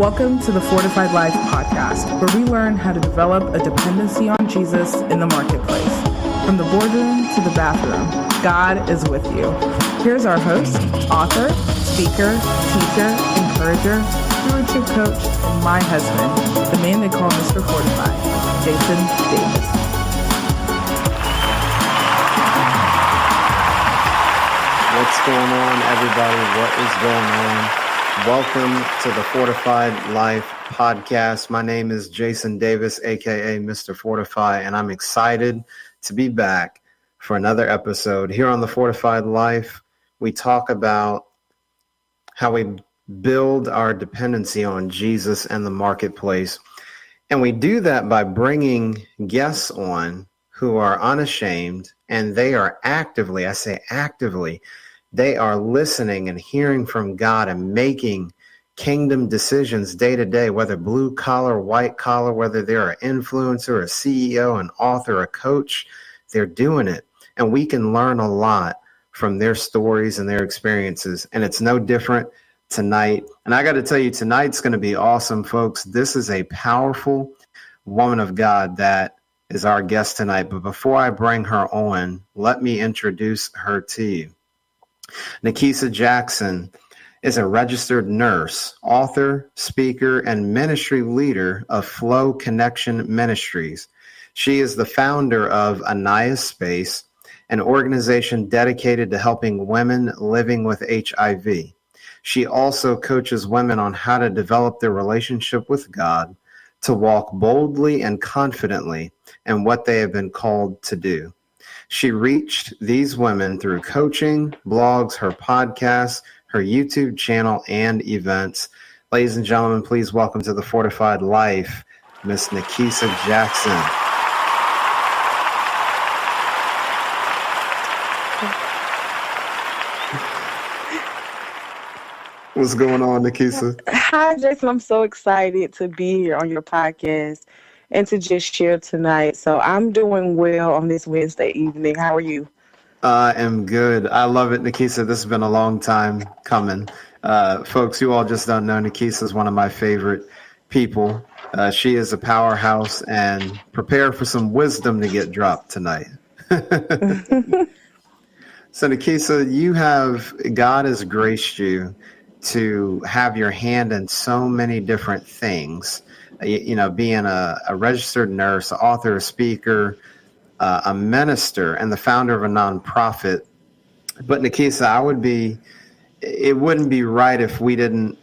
Welcome to the Fortified Life podcast, where we learn how to develop a dependency on Jesus in the marketplace. From the boardroom to the bathroom, God is with you. Here's our host, author, speaker, teacher, encourager, stewardship coach, and my husband, the man they call Mr. Fortified, Jason Davis. What's going on, everybody? What is going on? Welcome to the Fortified Life podcast. My name is Jason Davis, aka Mr. Fortify, and I'm excited to be back for another episode. Here on the Fortified Life, we talk about how we build our dependency on Jesus and the marketplace. And we do that by bringing guests on who are unashamed, and they are actively, I say actively, they are listening and hearing from God and making kingdom decisions day to day, whether blue collar, white collar, whether they're an influencer, a CEO, an author, a coach, they're doing it. And we can learn a lot from their stories and their experiences. And it's no different tonight. And I got to tell you, tonight's going to be awesome, folks. This is a powerful woman of God that is our guest tonight. But before I bring her on, let me introduce her to you. Nakeisa Jackson is a registered nurse, author, speaker, and ministry leader of Flow Connection Ministries. She is the founder of Aniyah Space, an organization dedicated to helping women living with HIV. She also coaches women on how to develop their relationship with God, to walk boldly and confidently in what they have been called to do. She reached these women through coaching, blogs, her podcasts, her YouTube channel, and events. Ladies and gentlemen, please welcome to the Fortified Life, Miss Nakeisa Jackson. What's going on, Nakeisa? Hi, Jason. I'm so excited to be here on your podcast and to just share tonight. So I'm doing well on this Wednesday evening. How are you? I am good. I love it, Nakeisa. This has been a long time coming. Folks, you all just don't know, Nakeisa is one of my favorite people. She is a powerhouse, and prepare for some wisdom to get dropped tonight. So, Nakeisa, God has graced you to have your hand in so many different things. You know, being a registered nurse, author, a speaker, a minister, and the founder of a nonprofit. But Nakeisa, it wouldn't be right if we didn't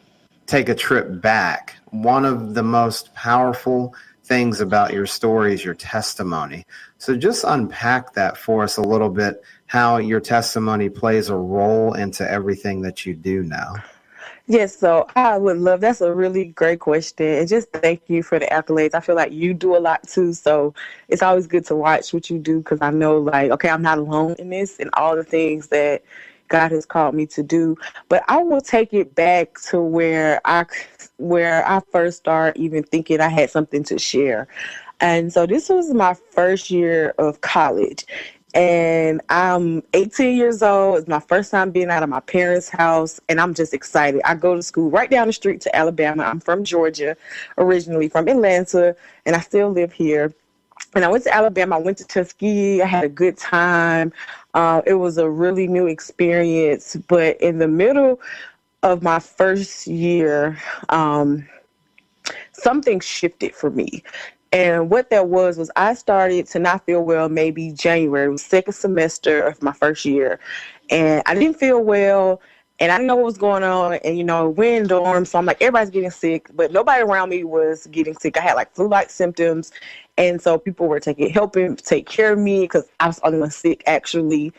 take a trip back. One of the most powerful things about your story is your testimony. So just unpack that for us a little bit, how your testimony plays a role into everything that you do now. Yes, so I would love, that's a really great question. And just thank you for the accolades. I feel like you do a lot too. So it's always good to watch what you do, because I know, like, okay, I'm not alone in this and all the things that God has called me to do. But I will take it back to where I first started even thinking I had something to share. And so this was my first year of college. And I'm 18 years old. It's my first time being out of my parents' house, and I'm just excited. I go to school right down the street to Alabama. I'm from Georgia, originally from Atlanta, and I still live here. And I went to Alabama. I went to Tuskegee. I had a good time. It was a really new experience. But in the middle of my first year, something shifted for me. And what that was I started to not feel well maybe January. It was second semester of my first year. And I didn't feel well, and I didn't know what was going on. And, you know, we're in dorms, so I'm like, everybody's getting sick, but nobody around me was getting sick. I had like flu-like symptoms. And so people were helping take care of me, because I was the only one sick, actually.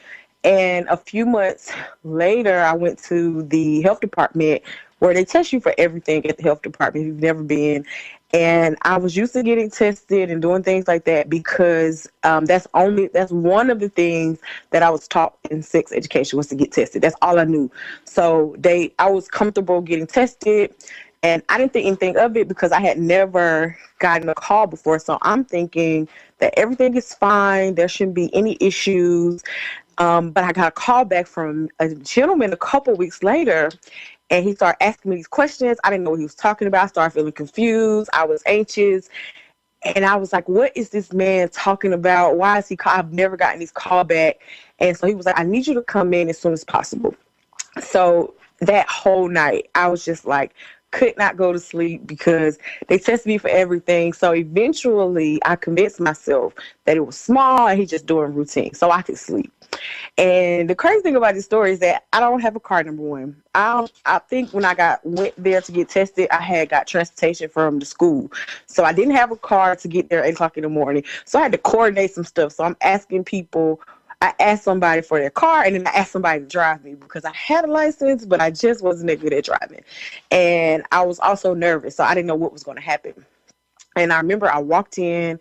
And a few months later, I went to the health department, where they test you for everything at the health department if you've never been. And I was used to getting tested and doing things like that, because that's one of the things that I was taught in sex education, was to get tested. That's all I knew. So I was comfortable getting tested, and I didn't think anything of it because I had never gotten a call before. So I'm thinking that everything is fine. There shouldn't be any issues. But I got a call back from a gentleman a couple weeks later, And he started asking me these questions. I didn't know what he was talking about. I started feeling confused. I was anxious. And I was like, what is this man talking about? Why is he call? I've never gotten these call back. And so he was like, I need you to come in as soon as possible. So that whole night, I was just like, could not go to sleep because they tested me for everything. So eventually I convinced myself that it was small and he just doing routine so I could sleep. And the crazy thing about this story is that I don't have a car, number one. I think when I went there to get tested, I had got transportation from the school. So I didn't have a car to get there at 8 o'clock in the morning. So I had to coordinate some stuff. So I'm asking people. I asked somebody for their car, and then I asked somebody to drive me because I had a license, but I just wasn't that good at driving. And I was also nervous, so I didn't know what was going to happen. And I remember I walked in,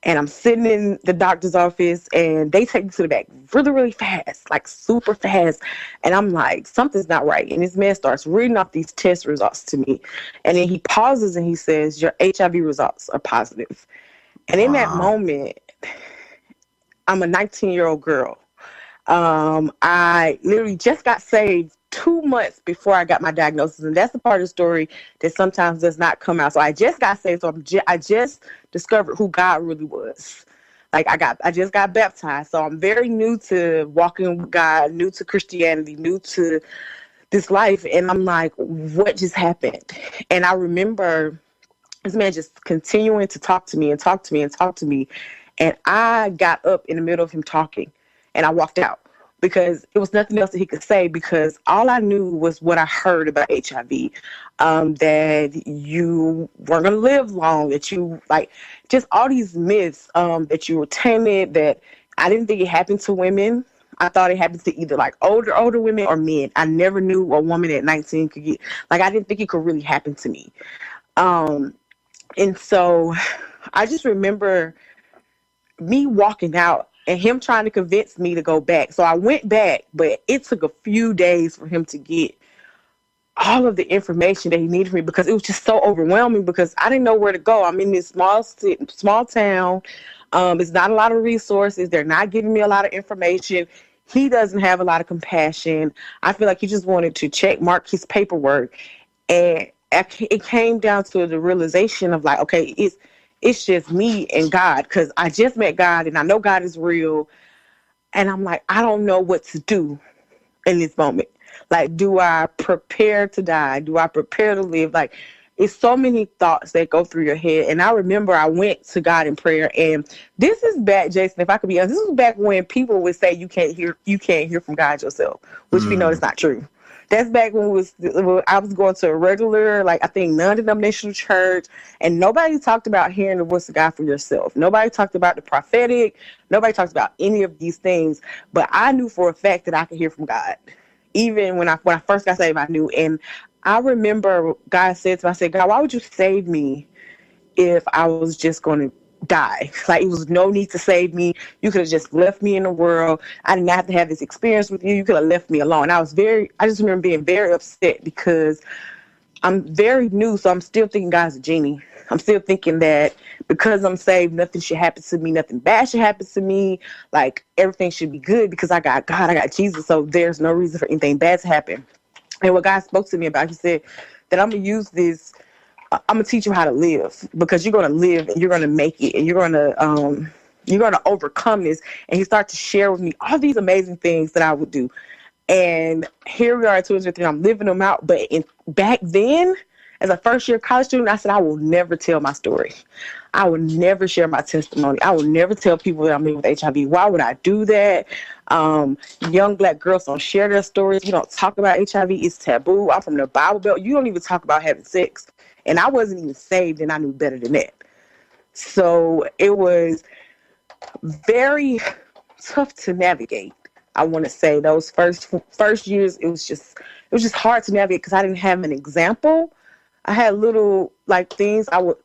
and I'm sitting in the doctor's office, and they take me to the back really, really fast, like super fast. And I'm like, something's not right. And this man starts reading off these test results to me. And then he pauses, and he says, your HIV results are positive. And in that moment, I'm a 19-year-old girl. I literally just got saved 2 months before I got my diagnosis. And that's the part of the story that sometimes does not come out. So I just got saved. So I just discovered who God really was. Like I just got baptized. So I'm very new to walking with God, new to Christianity, new to this life. And I'm like, what just happened? And I remember this man just continuing to talk to me and talk to me and talk to me. And I got up in the middle of him talking and I walked out because it was nothing else that he could say, because all I knew was what I heard about HIV, that you weren't going to live long, that you like just all these myths, that you were timid, that I didn't think it happened to women. I thought it happened to either like older women or men. I never knew a woman at 19 could get, like, I didn't think it could really happen to me. And so I just remember me walking out and him trying to convince me to go back. So I went back, but it took a few days for him to get all of the information that he needed from me, because it was just so overwhelming because I didn't know where to go. I'm in this small town. It's not a lot of resources. They're not giving me a lot of information. He doesn't have a lot of compassion. I feel like he just wanted to check mark his paperwork. And it came down to the realization of like, okay, it's just me and God, because I just met God and I know God is real. And I'm like, I don't know what to do in this moment. Like, do I prepare to die? Do I prepare to live? Like, it's so many thoughts that go through your head. And I remember I went to God in prayer. And this is back, Jason, if I could be honest, this was back when people would say you can't hear from God yourself, which we know is not true. That's back when I was going to a regular, like, I think non-denominational church, and nobody talked about hearing the voice of God for yourself. Nobody talked about the prophetic. Nobody talked about any of these things. But I knew for a fact that I could hear from God. Even when I first got saved, I knew. And I remember God said to me, I said, God, why would you save me if I was just going to die? Like, it was no need to save me. You could have just left me in the world. I didn't have to have this experience with you. You could have left me alone. I just remember being very upset because I'm very new. So I'm still thinking God's a genie. I'm still thinking that because I'm saved, nothing should happen to me. Nothing bad should happen to me. Like, everything should be good because I got God, I got Jesus. So there's no reason for anything bad to happen. And what God spoke to me about, he said that I'm going to use this. I'm going to teach you how to live, because you're going to live and you're going to make it, and you're going to overcome this. And he started to share with me all these amazing things that I would do. And here we are at 2023. I'm living them out. But back then, as a first-year college student, I said, I will never tell my story. I will never share my testimony. I will never tell people that I'm living with HIV. Why would I do that? Young Black girls don't share their stories. You don't talk about HIV. It's taboo. I'm from the Bible Belt. You don't even talk about having sex. And I wasn't even saved, and I knew better than that. So it was very tough to navigate. I want to say those first years, it was just hard to navigate because I didn't have an example. I had little like things I would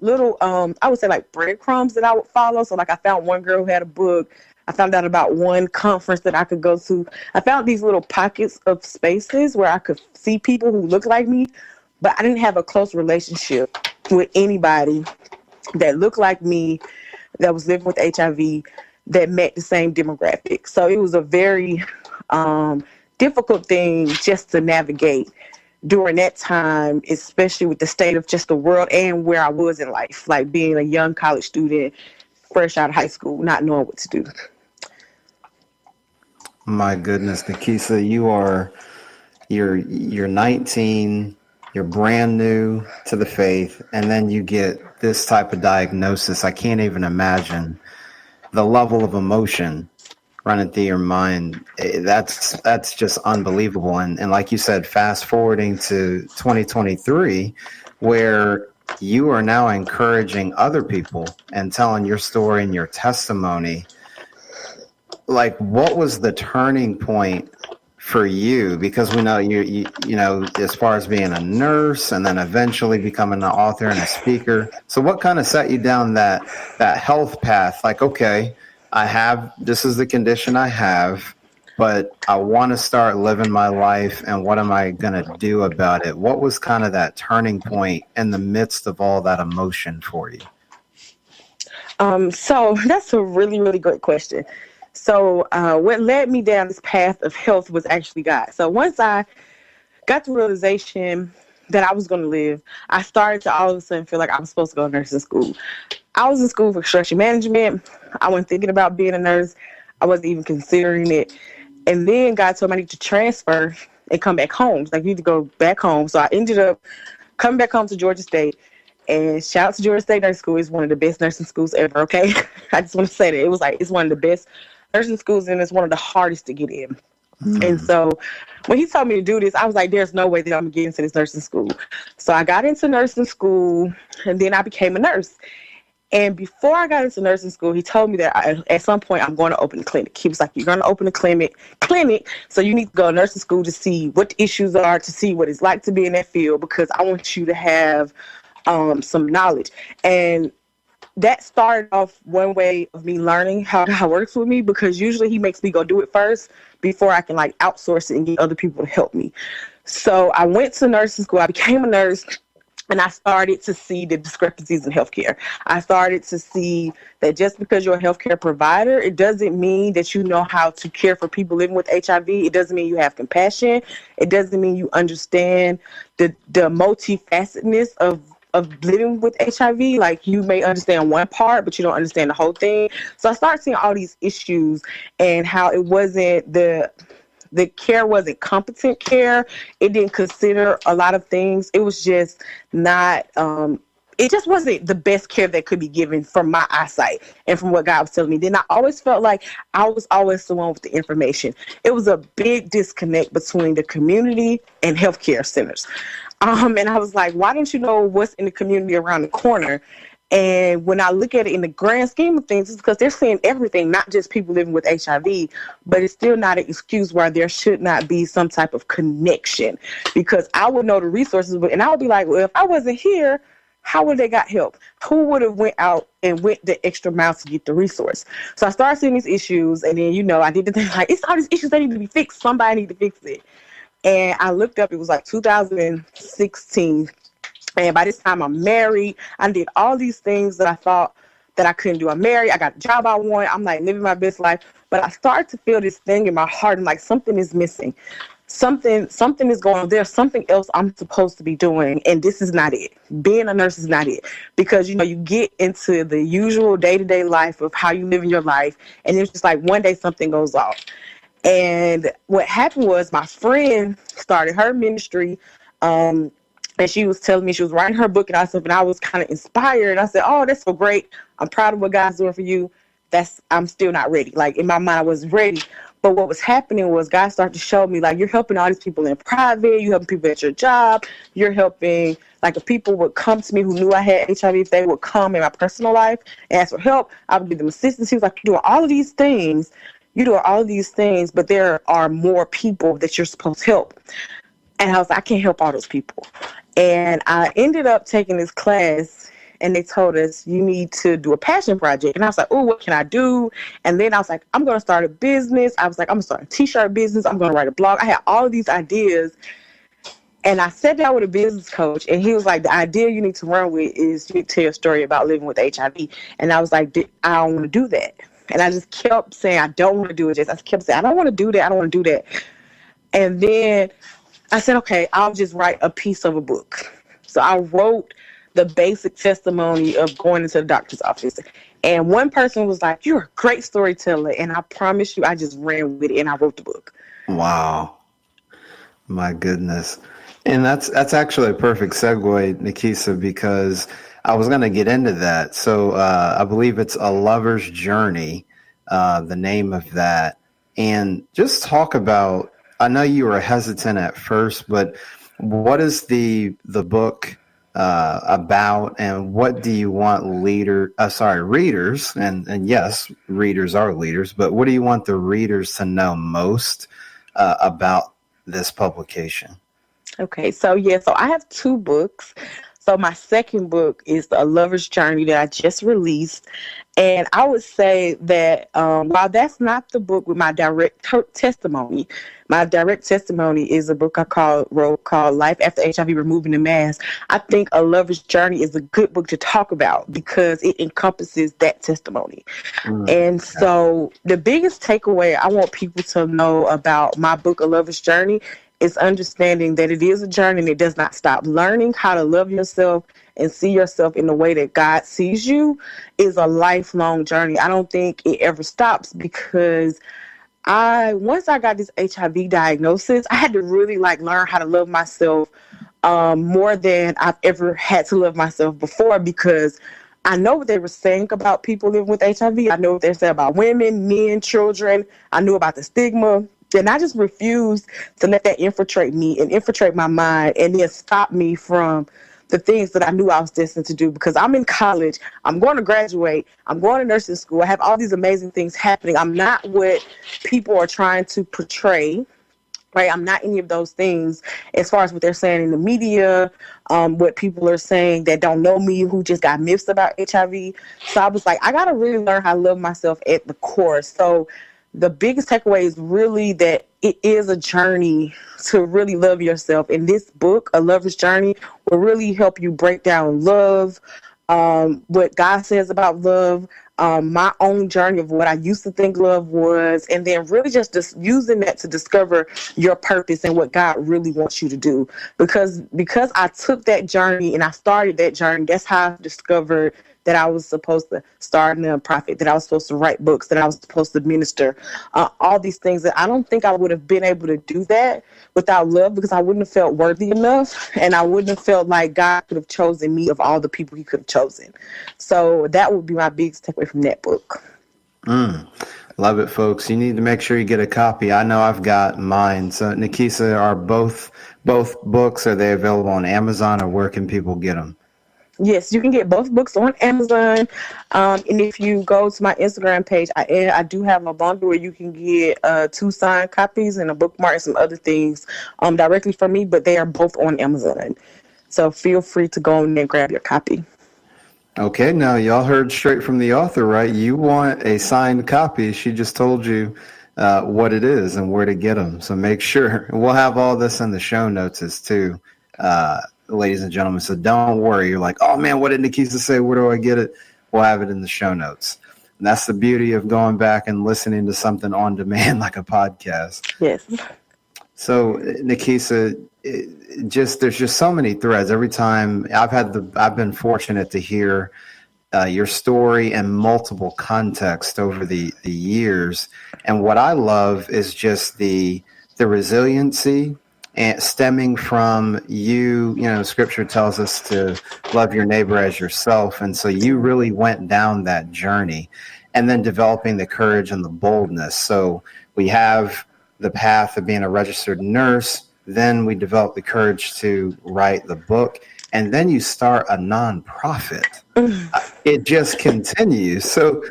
say like breadcrumbs that I would follow. So like, I found one girl who had a book. I found out about one conference that I could go to. I found these little pockets of spaces where I could see people who looked like me, but I didn't have a close relationship with anybody that looked like me, that was living with HIV, that met the same demographic. So it was a very difficult thing just to navigate during that time, especially with the state of just the world and where I was in life, like being a young college student, fresh out of high school, not knowing what to do. My goodness, Nakeisa, you're 19, you're brand new to the faith, and then you get this type of diagnosis. I can't even imagine the level of emotion running through your mind. That's just unbelievable. And like you said, fast forwarding to 2023, where you are now encouraging other people and telling your story and your testimony. Like, what was the turning point for you? Because we know you know, as far as being a nurse and then eventually becoming an author and a speaker. So what kind of set you down that health path? Like, okay, this is the condition I have, but I want to start living my life, and what am I going to do about it? What was kind of that turning point in the midst of all that emotion for you? So that's a really, really great question. So what led me down this path of health was actually God. So once I got the realization that I was going to live, I started to all of a sudden feel like I was supposed to go to nursing school. I was in school for construction management. I wasn't thinking about being a nurse. I wasn't even considering it. And then God told me I need to transfer and come back home. Like, you need to go back home. So I ended up coming back home to Georgia State. And shout out to Georgia State Nursing School. It's one of the best nursing schools ever, okay? I just want to say that. It's one of the best nursing schools, and it's one of the hardest to get in. And so when he told me to do this, I was like, there's no way that I'm going to get into this nursing school. So I got into nursing school, and then I became a nurse. And before I got into nursing school, he told me that at some point I'm going to open a clinic. He was like, you're going to open a clinic, so you need to go to nursing school to see what the issues are, to see what it's like to be in that field, because I want you to have some knowledge. And that started off one way of me learning how God works with me, because usually he makes me go do it first before I can like outsource it and get other people to help me. So I went to nursing school. I became a nurse, and I started to see the discrepancies in healthcare. I started to see that just because you're a healthcare provider, it doesn't mean that you know how to care for people living with HIV. It doesn't mean you have compassion. It doesn't mean you understand the multifacetedness of living with HIV. Like, you may understand one part, but you don't understand the whole thing. So I started seeing all these issues, and how it wasn't the care wasn't competent care. It didn't consider a lot of things. It was just not, it just wasn't the best care that could be given from my eyesight and from what God was telling me. Then I always felt like I was always the one with the information. It was a big disconnect between the community and healthcare centers. And I was like, why don't you know what's in the community around the corner? And when I look at it in the grand scheme of things, it's because they're seeing everything, not just people living with HIV, but it's still not an excuse why there should not be some type of connection, because I would know the resources, and I would be like, well, if I wasn't here, how would they got help? Who would have went out and went the extra mile to get the resource? So I started seeing these issues, and then, I did the thing like, it's all these issues that need to be fixed. Somebody need to fix it. And I looked up, it was like 2016. And by this time I'm married. I did all these things that I thought that I couldn't do. I'm married. I got the job I want. I'm like living my best life. But I started to feel this thing in my heart. And like, something is missing. Something is going on. There's something else I'm supposed to be doing. And this is not it. Being a nurse is not it. Because, you get into the usual day-to-day life of how you live in your life. And it's just like one day something goes off. And what happened was my friend started her ministry, and she was telling me, she was writing her book and all stuff, and I was kind of inspired. I said, oh, that's so great. I'm proud of what God's doing for you. I'm still not ready. Like, in my mind, I wasn't ready. But what was happening was God started to show me, like, you're helping all these people in private. You're helping people at your job. You're helping, like, if people would come to me who knew I had HIV, if they would come in my personal life and ask for help, I would give them assistance. He was like, you're doing all of these things. But there are more people that you're supposed to help. And I was like, I can't help all those people. And I ended up taking this class, and they told us, you need to do a passion project. And I was like, oh, what can I do? And then I was like, I'm going to start a business. I was like, I'm going to start a t-shirt business. I'm going to write a blog. I had all of these ideas. And I sat down with a business coach, and he was like, the idea you need to run with is you need to tell your story about living with HIV. And I was like, I don't want to do that. And I just kept saying, I don't want to do it. I kept saying, I don't want to do that. I don't want to do that. And then I said, okay, I'll just write a piece of a book. So I wrote the basic testimony of going into the doctor's office. And one person was like, "You're a great storyteller." And I promise you, I just ran with it and I wrote the book. Wow. My goodness. And that's actually a perfect segue, Nakeisa, because I was going to get into that. So I believe it's A Lover's Journey, the name of that. And just talk about, I know you were hesitant at first, but what is the book about, and what do you want readers, and yes, readers are leaders, but what do you want the readers to know most about this publication? Okay, so I have two books. So my second book is A Lover's Journey that I just released. And I would say that while that's not the book with my direct testimony, my direct testimony is a book I wrote called Life After HIV Removing the Mask. I think A Lover's Journey is a good book to talk about because it encompasses that testimony. And so the biggest takeaway I want people to know about my book, A Lover's Journey, is understanding that it is a journey and it does not stop. Learning how to love yourself and see yourself in the way that God sees you is a lifelong journey. I don't think it ever stops because once I got this HIV diagnosis, I had to really learn how to love myself more than I've ever had to love myself before, because I know what they were saying about people living with HIV. I know what they said about women, men, children. I knew about the stigma. And I just refused to let that infiltrate me and infiltrate my mind and then stop me from the things that I knew I was destined to do, because I'm in college. I'm going to graduate. I'm going to nursing school. I have all these amazing things happening. I'm not what people are trying to portray. Right? I'm not any of those things as far as what they're saying in the media, what people are saying that don't know me, who just got myths about HIV. So I was like, I got to really learn how to love myself at the core. So the biggest takeaway is really that it is a journey to really love yourself. And this book, A Lover's Journey, will really help you break down love, what God says about love, my own journey of what I used to think love was, and then really just using that to discover your purpose and what God really wants you to do. Because I took that journey and I started that journey, that's how I discovered that I was supposed to start a nonprofit, that I was supposed to write books, that I was supposed to minister, all these things that I don't think I would have been able to do that without love, because I wouldn't have felt worthy enough and I wouldn't have felt like God could have chosen me of all the people he could have chosen. So that would be my biggest takeaway from that book. Love it, folks. You need to make sure you get a copy. I know I've got mine. So Nakeisa, are both books, are they available on Amazon, or where can people get them? Yes, you can get both books on Amazon. And if you go to my Instagram page, I do have a bundle where you can get 2 signed copies and a bookmark and some other things directly from me, but they are both on Amazon. So feel free to go in there and grab your copy. Okay, now y'all heard straight from the author, right? You want a signed copy. She just told you what it is and where to get them. So make sure. We'll have all this in the show notes too. Ladies and gentlemen, so don't worry. You're like, oh man, what did Nakeisa say? Where do I get it? We'll have it in the show notes. And that's the beauty of going back and listening to something on demand like a podcast. Yes. So Nakeisa, there's just so many threads. Every time I've been fortunate to hear your story in multiple contexts over the years. And what I love is just the resiliency, and stemming from you know, Scripture tells us to love your neighbor as yourself. And so you really went down that journey, and then developing the courage and the boldness. So we have the path of being a registered nurse. Then we develop the courage to write the book. And then you start a nonprofit. It just continues. So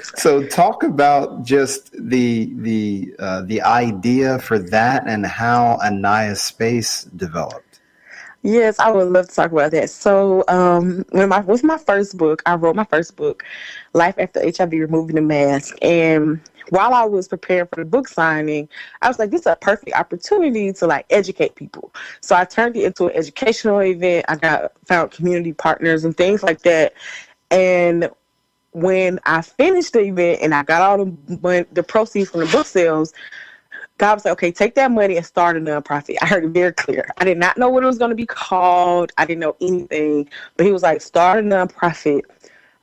talk about just the idea for that and how Aniyah Space developed. Yes, I would love to talk about that. So with my first book, I wrote my first book, Life After HIV Removing the Mask. And while I was preparing for the book signing, I was like, this is a perfect opportunity to educate people. So I turned it into an educational event. I found community partners and things like that. And when I finished the event and I got all the proceeds from the book sales, God was like, okay, take that money and start a nonprofit. I heard it very clear. I did not know what it was going to be called. I didn't know anything. But he was like, start a nonprofit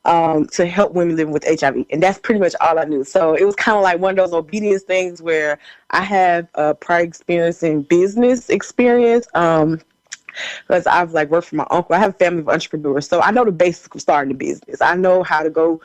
to help women living with HIV. And that's pretty much all I knew. So it was kind of like one of those obedience things where I have a prior experience in business experience. Because I've like worked for my uncle. I have a family of entrepreneurs. So I know the basics of starting a business. I know how to go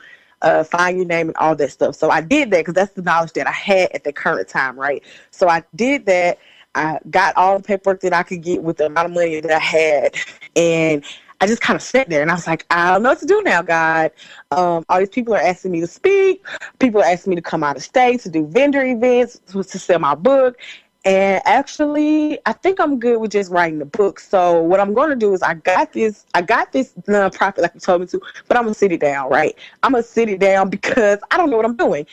find your name and all that stuff. So I did that because that's the knowledge that I had at the current time, right? So I did that. I got all the paperwork that I could get with the amount of money that I had. And I just kind of sat there and I was like, I don't know what to do now, God. All these people are asking me to speak. People are asking me to come out of state to do vendor events, to sell my book. And actually, I think I'm good with just writing the book. So what I'm going to do is I got this nonprofit like you told me to, but I'm going to sit it down, right? I'm going to sit it down because I don't know what I'm doing.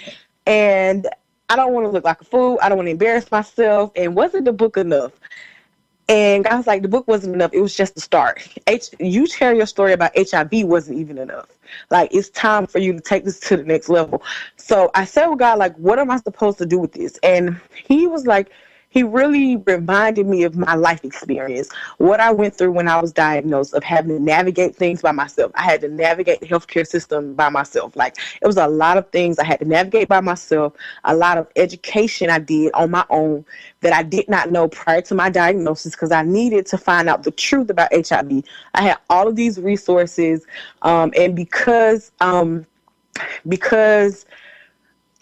And I don't want to look like a fool. I don't want to embarrass myself. And wasn't the book enough? And I was like, the book wasn't enough. It was just the start. You sharing your story about HIV wasn't even enough. Like, it's time for you to take this to the next level. So I said, well, God, like, what am I supposed to do with this? And he was like, he really reminded me of my life experience, what I went through when I was diagnosed, of having to navigate things by myself. I had to navigate the healthcare system by myself. Like, it was a lot of things I had to navigate by myself, a lot of education I did on my own that I did not know prior to my diagnosis because I needed to find out the truth about HIV. I had all of these resources, and because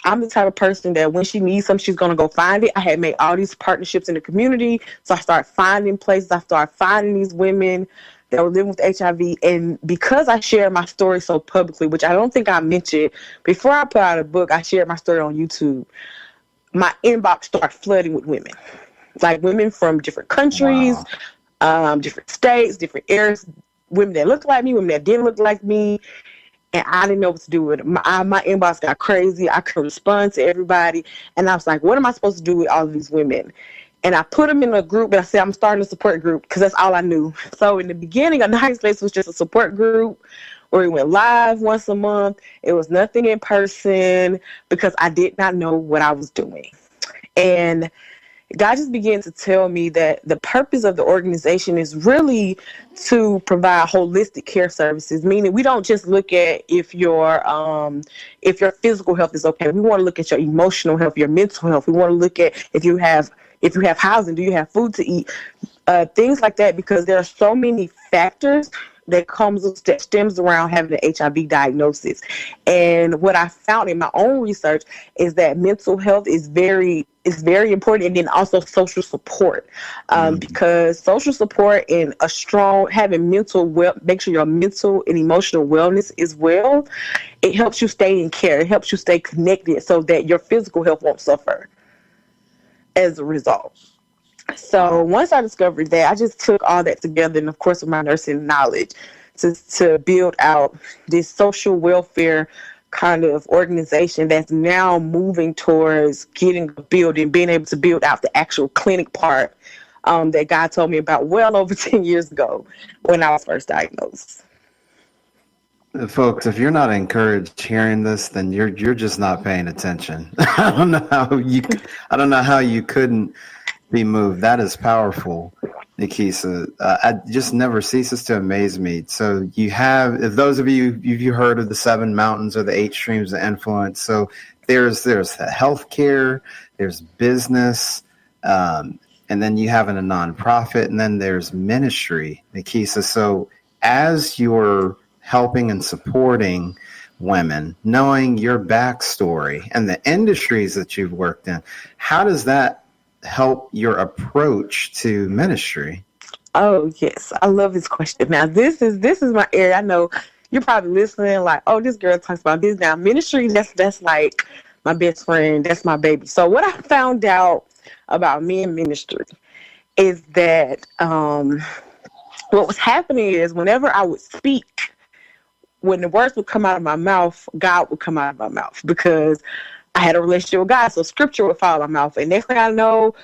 I'm the type of person that when she needs something, she's going to go find it. I had made all these partnerships in the community. So I started finding places. I started finding these women that were living with HIV. And because I shared my story so publicly, which I don't think I mentioned, before I put out a book, I shared my story on YouTube. My inbox started flooding with women. Like women from different countries, different states, different areas, women that looked like me, women that didn't look like me. And I didn't know what to do with it. My inbox got crazy. I couldn't respond to everybody. And I was like, what am I supposed to do with all of these women? And I put them in a group, and I said, I'm starting a support group because that's all I knew. So in the beginning, A Nice Place was just a support group where we went live once a month. It was nothing in person because I did not know what I was doing. And God just began to tell me that the purpose of the organization is really to provide holistic care services, meaning we don't just look at if your physical health is okay. We want to look at your emotional health, your mental health. We want to look at if you have housing, do you have food to eat, things like that, because there are so many factors that stems around having an HIV diagnosis. And what I found in my own research is that mental health is very important, and then also social support, because social support and having make sure your mental and emotional wellness is well. It helps you stay in care. It helps you stay connected so that your physical health won't suffer as a result. So once I discovered that, I just took all that together, and of course with my nursing knowledge, to build out this social welfare kind of organization that's now moving towards getting a building, being able to build out the actual clinic part that God told me about well over 10 years ago when I was first diagnosed. Folks, if you're not encouraged hearing this, then you're just not paying attention. I don't know how you couldn't be moved. That is powerful, Nakeisa. I just never ceases to amaze me. So if those of you've heard of the 7 mountains or the 8 streams of influence. So there's healthcare, there's business, and then you have a nonprofit, and then there's ministry, Nakeisa. So as you're helping and supporting women, knowing your backstory and the industries that you've worked in, how does that help your approach to ministry? Oh yes, I love this question. Now this is my area. I know you're probably listening like, oh, this girl talks about this. Now ministry, that's like my best friend. That's my baby. So what I found out about me in ministry is that what was happening is whenever I would speak, when the words would come out of my mouth, God would come out of my mouth because I had a relationship with God. So scripture would fall out of my mouth. And next thing I know,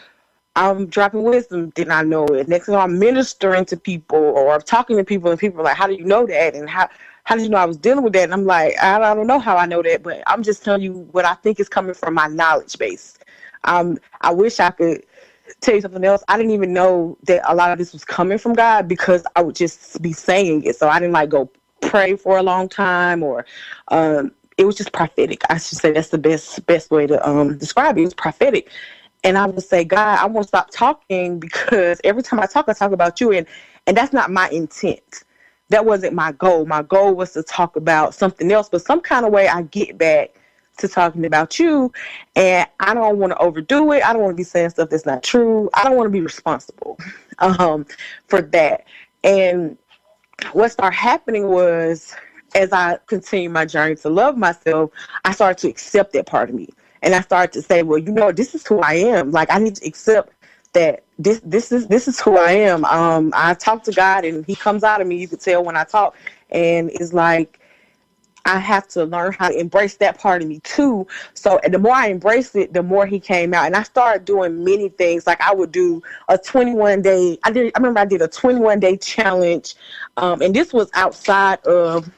I'm dropping wisdom. Did not know it. Next thing I'm ministering to people or I'm talking to people, and people are like, how do you know that? And how did you know I was dealing with that? And I'm like, I don't know how I know that, but I'm just telling you what I think is coming from my knowledge base. I wish I could tell you something else. I didn't even know that a lot of this was coming from God because I would just be saying it. So I didn't like go pray for a long time, or it was just prophetic. I should say that's the best way to describe it. It was prophetic. And I would say, God, I won't stop talking because every time I talk about you, and that's not my intent. That wasn't my goal. My goal was to talk about something else, but some kind of way I get back to talking about you, and I don't want to overdo it. I don't want to be saying stuff that's not true. I don't want to be responsible for that. And what started happening was, as I continued my journey to love myself, I started to accept that part of me. And I started to say, well, this is who I am. Like, I need to accept that this is who I am. I talk to God and he comes out of me. You can tell when I talk, and it's like, I have to learn how to embrace that part of me too. So the more I embraced it, the more he came out. And I started doing many things. Like, I would do a 21-day. I remember I did a 21-day challenge. And this was outside of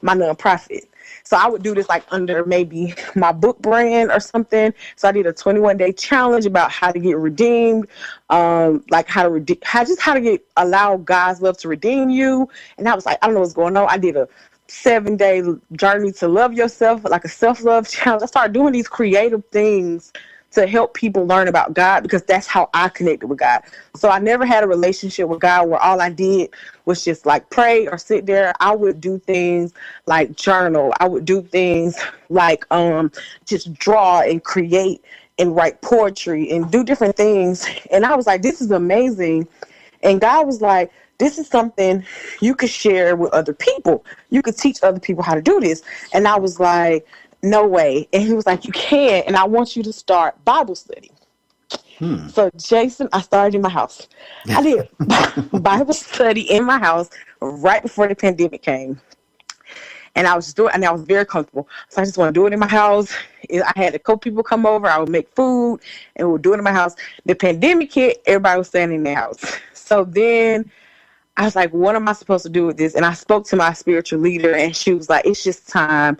my nonprofit. So I would do this like under maybe my book brand or something. So I did a 21-day challenge about how to get redeemed, like how to allow God's love to redeem you. And I was like, I don't know what's going on. I did a 7-day journey to love yourself, like a self-love challenge. I started doing these creative things to help people learn about God, because that's how I connected with God. So I never had a relationship with God where all I did was just like pray or sit there. I would do things like journal. I would do things like just draw and create and write poetry and do different things. And I was like, this is amazing. And God was like, this is something you could share with other people. You could teach other people how to do this. And I was like, no way. And he was like, you can, and I want you to start Bible study. So, Jason, I started in my house. I did Bible study in my house right before the pandemic came. And I was just doing it, and I was very comfortable. So I just want to do it in my house. I had a couple people come over. I would make food, and we would do it in my house. The pandemic hit, everybody was staying in their house. So then I was like, what am I supposed to do with this? And I spoke to my spiritual leader, and she was like, it's just time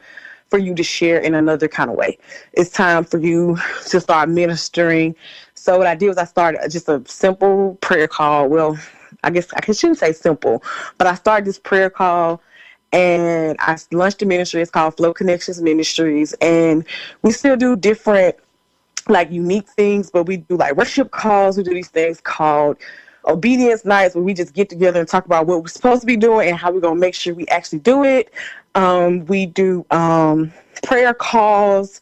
for you to share in another kind of way. It's time for you to start ministering. So what I did was I started just a simple prayer call. Well, I guess I shouldn't say simple, but I started this prayer call, and I launched a ministry. It's called Flow Connection Ministries. And we still do different, like, unique things, but we do like worship calls. We do these things called obedience nights, where we just get together and talk about what we're supposed to be doing and how we're going to make sure we actually do it. We do prayer calls,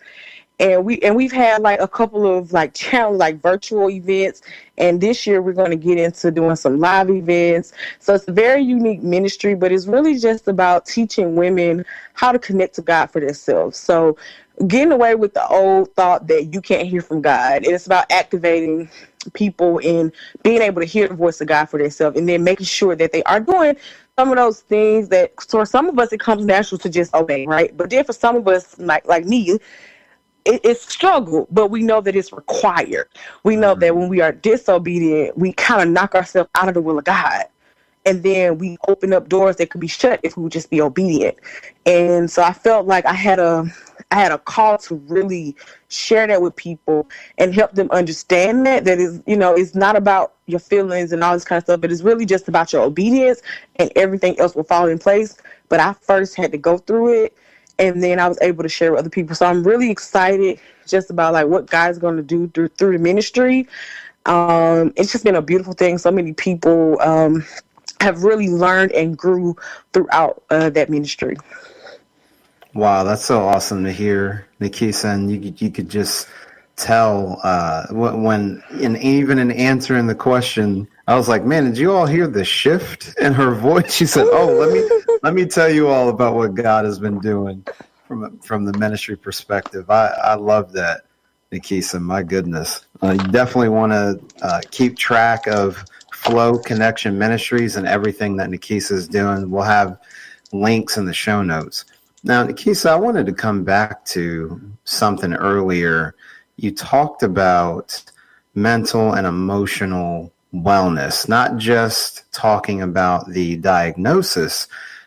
and we've had like a couple of like challenge, like virtual events. And this year we're going to get into doing some live events. So it's a very unique ministry, but it's really just about teaching women how to connect to God for themselves. So getting away with the old thought that you can't hear from God. It's about activating people in being able to hear the voice of God for themselves, and then making sure that they are doing some of those things that, for some of us, it comes natural to just obey, right? But then for some of us, like me, it's struggle, but we know that it's required. We know that when we are disobedient, we kind of knock ourselves out of the will of God. And then we open up doors that could be shut if we would just be obedient. And so I felt like I had a call to really share that with people and help them understand that is, it's not about your feelings and all this kind of stuff, but it's really just about your obedience, and everything else will fall in place. But I first had to go through it, and then I was able to share with other people. So I'm really excited just about like what God's going to do through the ministry. It's just been a beautiful thing. So many people have really learned and grew throughout that ministry. Wow, that's so awesome to hear, Nakeisa. And you could just tell when even in answering the question, I was like, man, did you all hear the shift in her voice? She said, oh, let me tell you all about what God has been doing from the ministry perspective. I love that, Nakeisa. My goodness. You definitely want to keep track of Flow Connection Ministries and everything that Nakeisa is doing. We'll have links in the show notes. Now, Nakeisa, I wanted to come back to something earlier. You talked about mental and emotional wellness, not just talking about the diagnosis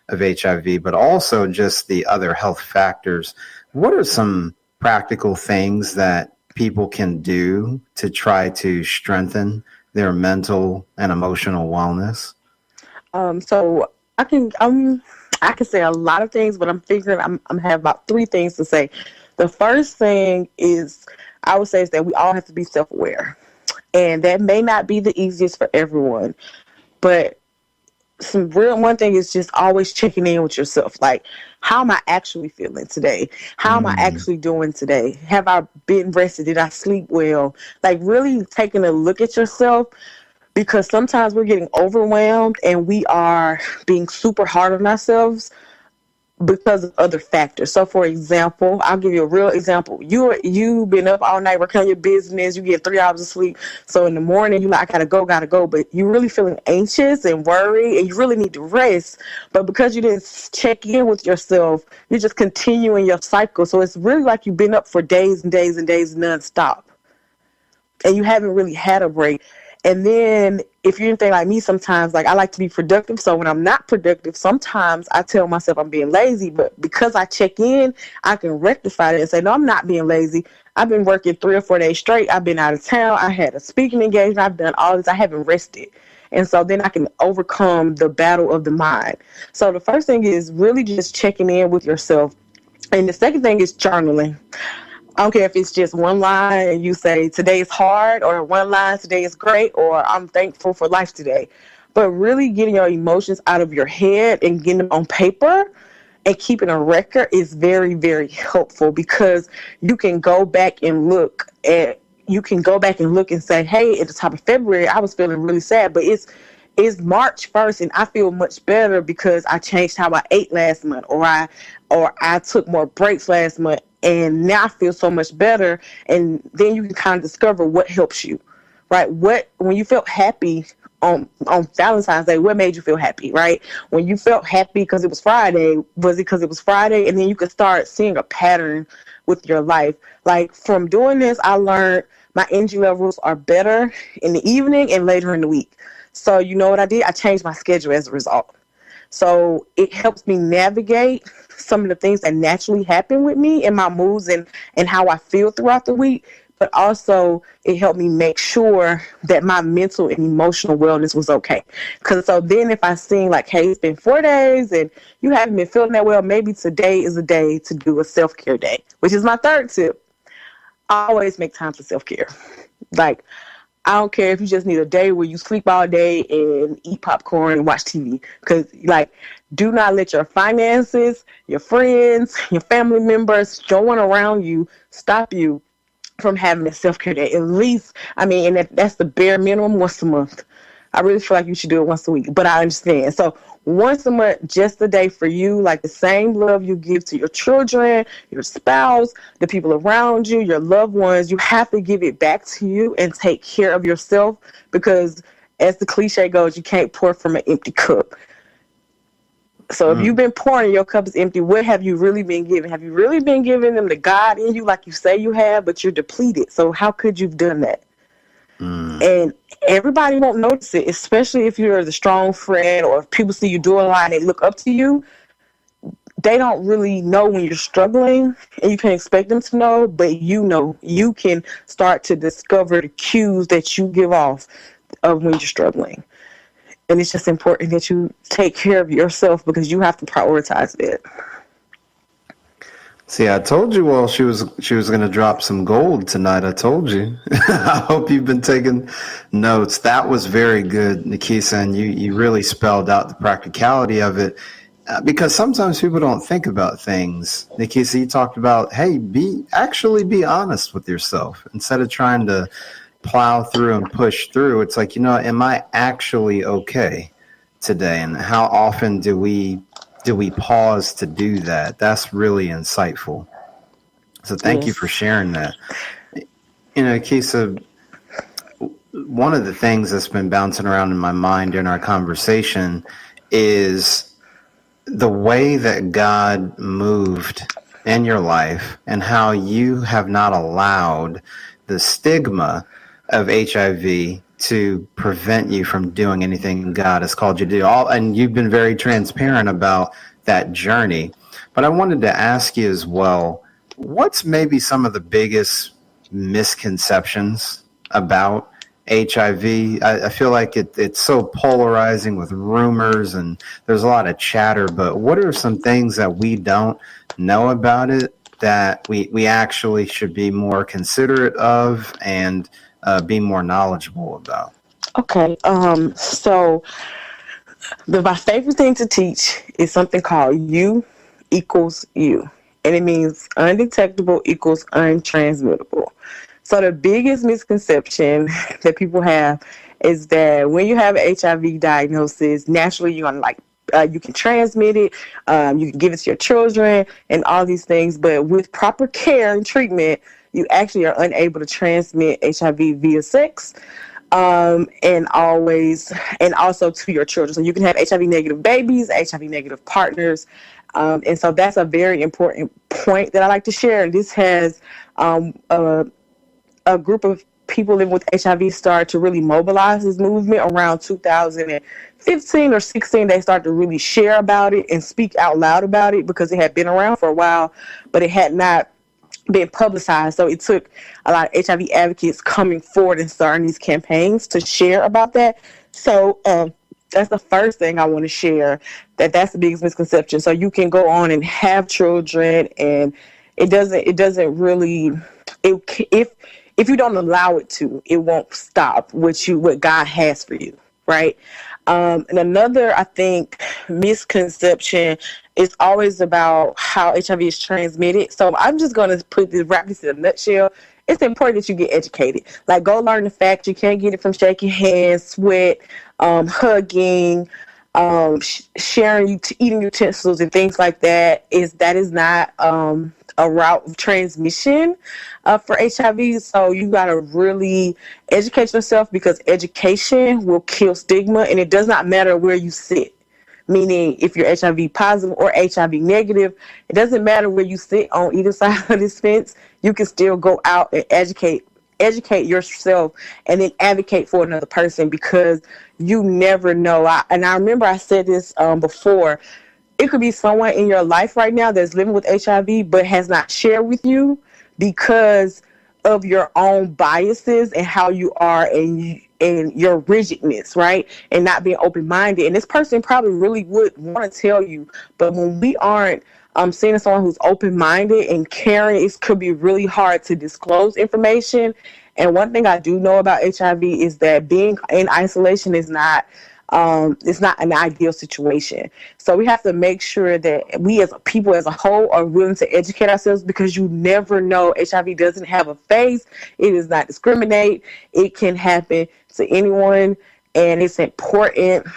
of HIV, but also just the other health factors. What are some practical things that people can do to try to strengthen their mental and emotional wellness? So I can say a lot of things, but I'm figuring I'm have about three things to say. The first thing is I would say is that we all have to be self-aware, and that may not be the easiest for everyone, but one thing is just always checking in with yourself. Like, how am I actually feeling today? How am I actually doing today? Have I been rested? Did I sleep well? Like, really taking a look at yourself, because sometimes we're getting overwhelmed and we are being super hard on ourselves because of other factors. So, for example, I'll give you a real example. You've been up all night working on your business. You get 3 hours of sleep. So in the morning, you're like, I gotta go. But you're really feeling anxious and worried, and you really need to rest. But because you didn't check in with yourself, you're just continuing your cycle. So it's really like you've been up for days and days and days nonstop, and you haven't really had a break. And then if you're anything like me, sometimes, like, I like to be productive. So when I'm not productive, sometimes I tell myself I'm being lazy. But because I check in, I can rectify it and say, no, I'm not being lazy. I've been working 3 or 4 days straight. I've been out of town. I had a speaking engagement. I've done all this. I haven't rested. And so then I can overcome the battle of the mind. So the first thing is really just checking in with yourself. And the second thing is journaling. I don't care if it's just one line and you say today is hard, or one line today is great, or I'm thankful for life today. But really getting your emotions out of your head and getting them on paper and keeping a record is very, very helpful, because you can go back and look and say, hey, at the top of February, I was feeling really sad, but it's March 1st and I feel much better because I changed how I ate last month, or I took more breaks last month, and now I feel so much better. And then you can kind of discover what helps you, right? When you felt happy on Valentine's Day, what made you feel happy, right? When you felt happy because it was Friday, was it because it was Friday? And then you could start seeing a pattern with your life. Like, from doing this, I learned my energy levels are better in the evening and later in the week. So you know what I did? I changed my schedule as a result. So it helps me navigate some of the things that naturally happen with me and my moods and how I feel throughout the week. But also it helped me make sure that my mental and emotional wellness was okay. Because so then if I seen like, hey, it's been 4 days and you haven't been feeling that well, maybe today is a day to do a self-care day, which is my third tip. I always make time for self-care. Like, I don't care if you just need a day where you sleep all day and eat popcorn and watch TV. Because, like, do not let your finances, your friends, your family members, no one around you stop you from having a self-care day. At least, and that's the bare minimum, once a month. I really feel like you should do it once a week, but I understand. So once a month, just a day for you, like the same love you give to your children, your spouse, the people around you, your loved ones, you have to give it back to you and take care of yourself, because as the cliche goes, you can't pour from an empty cup. So if you've been pouring and your cup is empty, what have you really been giving? Have you really been giving them the God in you like you say you have, but you're depleted? So how could you've done that? And everybody won't notice it, especially if you're the strong friend, or if people see you doing a lot and they look up to you. They don't really know when you're struggling, and you can't expect them to know, but you can start to discover the cues that you give off of when you're struggling. And it's just important that you take care of yourself, because you have to prioritize it. See, I told you all she was going to drop some gold tonight. I told you. I hope you've been taking notes. That was very good, Nakeisa, and you really spelled out the practicality of it, because sometimes people don't think about things. Nakeisa, you talked about, hey, be honest with yourself instead of trying to plow through and push through. It's like, am I actually okay today? And how often do we pause to do that? That's really insightful. So thank you for sharing that. Keisa, one of the things that's been bouncing around in my mind during our conversation is the way that God moved in your life and how you have not allowed the stigma of HIV to prevent you from doing anything God has called you to do. And you've been very transparent about that journey. But I wanted to ask you as well, what's maybe some of the biggest misconceptions about HIV. I feel like it's so polarizing with rumors and there's a lot of chatter, but what are some things that we don't know about it that we actually should be more considerate of and be more knowledgeable about? Okay. So my favorite thing to teach is something called U equals U. And it means undetectable equals untransmittable. So the biggest misconception that people have is that when you have an HIV diagnosis, naturally you're gonna you can transmit it, you can give it to your children, and all these things. But with proper care and treatment, you actually are unable to transmit HIV via sex, and also to your children. So you can have HIV negative babies, HIV negative partners. And so that's a very important point that I like to share. And this has a group of people living with HIV started to really mobilize this movement around 2015 or 16. They started to really share about it and speak out loud about it because it had been around for a while, but it had not been publicized. So it took a lot of HIV advocates coming forward and starting these campaigns to share about that. So that's the first thing I want to share, that's the biggest misconception. So you can go on and have children, and it doesn't really, if you don't allow it to, it won't stop what God has for you, right? And another, I think, misconception is always about how HIV is transmitted. So I'm just going to wrap this in a nutshell. It's important that you get educated. Like, go learn the fact you can't get it from shaking hands, sweat, hugging, sharing eating utensils and things like that. That is not a route of transmission for HIV. So you got to really educate yourself, because education will kill stigma, and it does not matter where you sit. Meaning, if you're HIV positive or HIV negative, it doesn't matter where you sit on either side of this fence. You can still go out and educate yourself and then advocate for another person, because you never know. I remember I said this before. It could be someone in your life right now that's living with HIV but has not shared with you because of your own biases and how you are and your rigidness, right? And not being open-minded. And this person probably really would want to tell you, but when we aren't seeing someone who's open-minded and caring, it could be really hard to disclose information. And one thing I do know about HIV is that being in isolation is not it's not an ideal situation. So we have to make sure that we as a people as a whole are willing to educate ourselves, because you never know. HIV doesn't have a face. It does not discriminate. It can happen to anyone. And it's important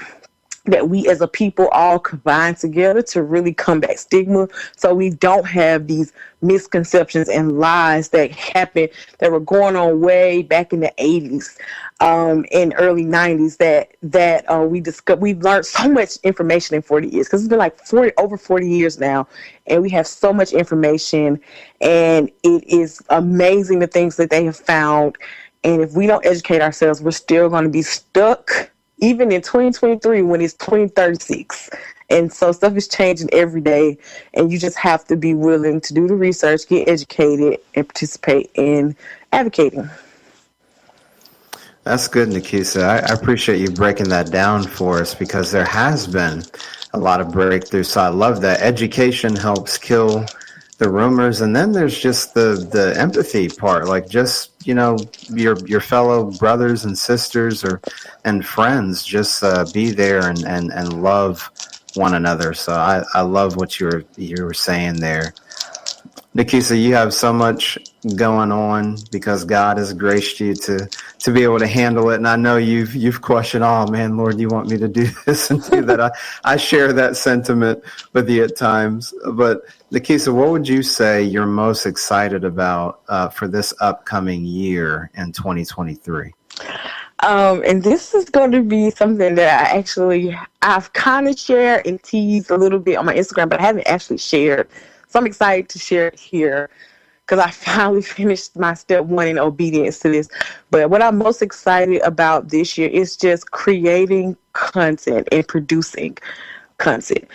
that we as a people all combine together to really combat stigma, so we don't have these misconceptions and lies that happened, that were going on way back in the 80s and early 90s, that we've learned so much information in 40 years, because it's been like over 40 years now, and we have so much information, and it is amazing the things that they have found. And if we don't educate ourselves, we're still going to be stuck even in 2023 when it's 2036. And so stuff is changing every day, and you just have to be willing to do the research, get educated, and participate in advocating. That's good, Nakeisa. I appreciate you breaking that down for us, because there has been a lot of breakthroughs. So I love that. Education helps kill the rumors, and then there's just the empathy part, like just, your fellow brothers and sisters and friends, just be there and love one another. So I love what you were saying there. Nakeisa, you have so much going on because God has graced you to be able to handle it. And I know you've questioned, oh man, Lord, you want me to do this and do that. I share that sentiment with you at times. But Nakeisa, what would you say you're most excited about for this upcoming year in 2023? And this is going to be something that I've kind of shared and teased a little bit on my Instagram, but I haven't actually shared. So I'm excited to share it here, because I finally finished my step 1 in obedience to this. But what I'm most excited about this year is just creating content and producing content.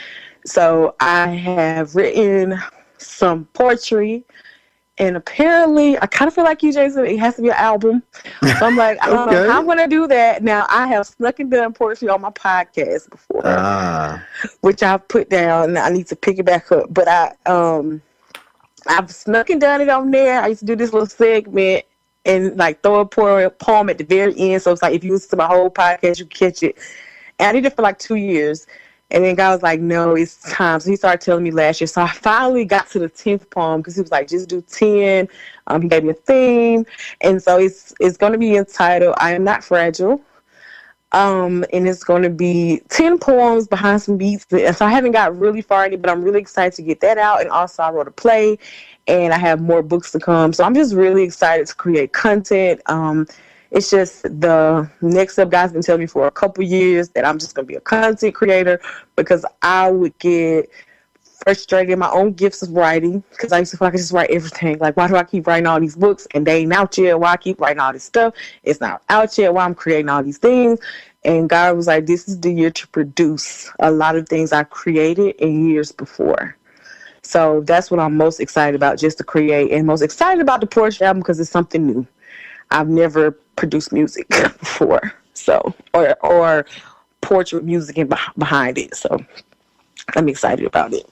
So I have written some poetry, And apparently, I kind of feel like you, Jason, it has to be an album. So I'm like, I don't know how I'm going to do that. Now, I have snuck and done poetry on my podcast before, which I've put down. I need to pick it back up. But I've snuck and done it on there. I used to do this little segment and like throw a poem at the very end. So it's like if you listen to my whole podcast, you can catch it. And I did it for like 2 years. And then God was like, no, it's time. So he started telling me last year. So I finally got to the 10th poem because he was like, just do 10. He gave me a theme. And so it's going to be entitled, I Am Not Fragile. And it's going to be 10 poems behind some beats. And so I haven't got really far in it, but I'm really excited to get that out. And also I wrote a play and I have more books to come. So I'm just really excited to create content. It's just the next step. God's been telling me for a couple years that I'm just going to be a content creator because I would get frustrated in my own gifts of writing because I used to feel like I just write everything. Like, why do I keep writing all these books and they ain't out yet? Why I keep writing all this stuff? It's not out yet. Why I'm creating all these things? And God was like, this is the year to produce a lot of things I created in years before. So that's what I'm most excited about, just to create, and most excited about the poetry album because it's something new. I've never produced music before, so or portrait music and behind it. So I'm excited about it.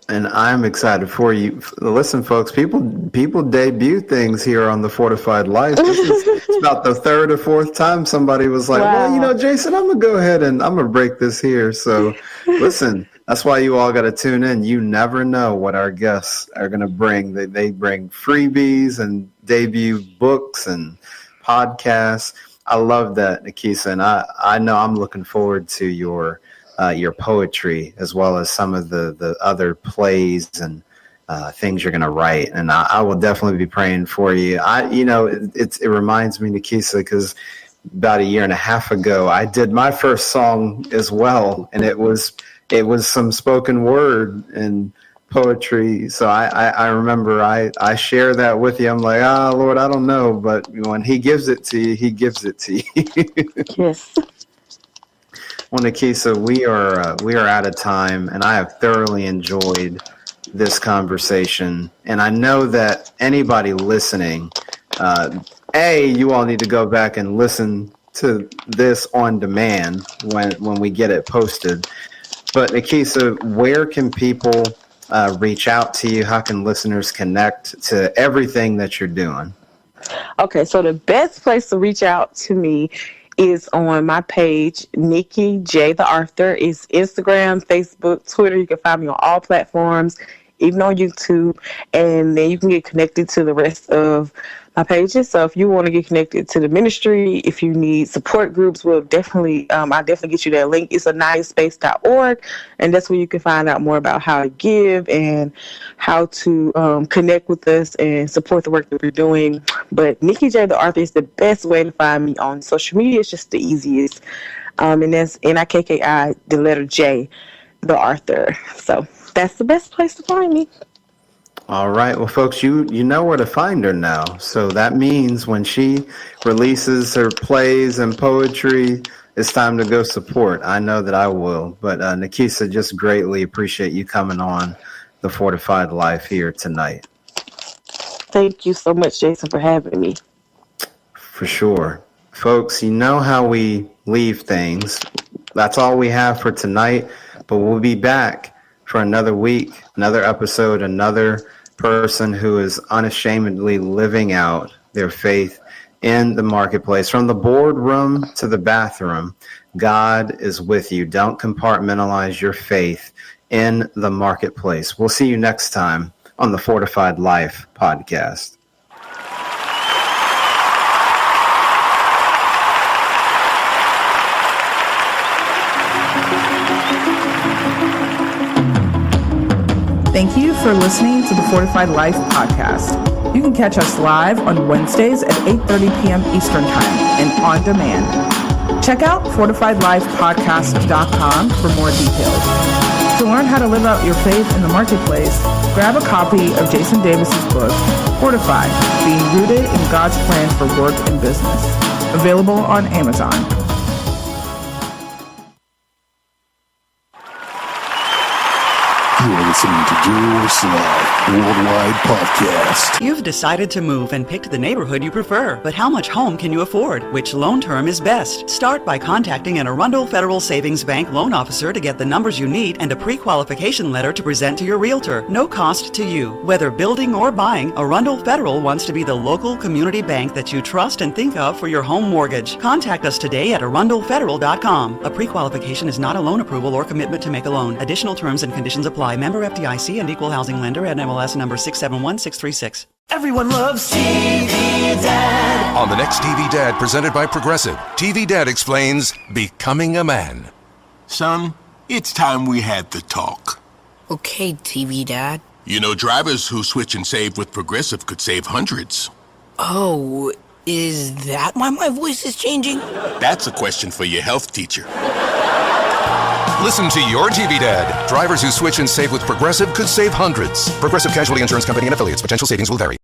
And I'm excited for you. Listen, folks, people debut things here on the Fortified Life. It's about the third or fourth time somebody was like, wow. Well, Jason, I'm going to go ahead and I'm going to break this here. So listen, that's why you all got to tune in. You never know what our guests are going to bring. They bring freebies and debut books and podcasts. I love that, Nakeisa. And I know I'm looking forward to your poetry as well as some of the other plays and things you're going to write. And I will definitely be praying for you. It reminds me, Nakeisa, because about 1.5 years ago, I did my first song as well. And it was some spoken word and poetry. So I remember I share that with you. I'm like, Lord, I don't know. But when he gives it to you, he gives it to you. Yes. Well, Nakeisa, we are out of time, and I have thoroughly enjoyed this conversation. And I know that anybody listening, you all need to go back and listen to this on demand when we get it posted. But Nakeisa, where can people reach out to you? How can listeners connect to everything that you're doing? Okay, so the best place to reach out to me is on my page, Nikki J. the Author. It's Instagram, Facebook, Twitter. You can find me on all platforms, even on YouTube. And then you can get connected to the rest of my pages. So if you want to get connected to the ministry, if you need support groups, I'll definitely get you that link. It's aniyahspace.org, and that's where you can find out more about how to give and how to connect with us and support the work that we're doing. But Nikki J. the Author is the best way to find me on social media. It's just the easiest. And that's Nikki, the letter J, the Author. So that's the best place to find me. All right. Well, folks, you know where to find her now. So that means when she releases her plays and poetry, it's time to go support. I know that I will. But Nakeisa, just greatly appreciate you coming on the Fortified Life here tonight. Thank you so much, Jason, for having me. For sure. Folks, you know how we leave things. That's all we have for tonight, but we'll be back for another week, another episode, another person who is unashamedly living out their faith in the marketplace. From the boardroom to the bathroom, God is with you. Don't compartmentalize your faith in the marketplace. We'll see you next time on the Fortified Life podcast. Thank you for listening to the Fortified Life podcast. You can catch us live on Wednesdays at 8:30 p.m. Eastern Time and on demand. Check out fortifiedlifepodcast.com for more details. To learn how to live out your faith in the marketplace, grab a copy of Jason Davis's book, Fortified, Being Rooted in God's Plan for Work and Business, available on Amazon. You're listening to Joel Sly Worldwide Podcast. You've decided to move and picked the neighborhood you prefer, but how much home can you afford? Which loan term is best? Start by contacting an Arundel Federal Savings Bank loan officer to get the numbers you need and a pre-qualification letter to present to your realtor. No cost to you. Whether building or buying, Arundel Federal wants to be the local community bank that you trust and think of for your home mortgage. Contact us today at arundelfederal.com. A pre-qualification is not a loan approval or commitment to make a loan. Additional terms and conditions apply. Member FDIC and equal housing lender at MLS number 671636. Everyone loves TV Dad. On the next TV Dad, presented by Progressive, TV Dad explains becoming a man. Son, it's time we had the talk. Okay, TV Dad. You know, drivers who switch and save with Progressive could save hundreds. Oh, is that why my voice is changing? That's a question for your health teacher. Listen to your TV Dad. Drivers who switch and save with Progressive could save hundreds. Progressive Casualty Insurance Company and affiliates. Potential savings will vary.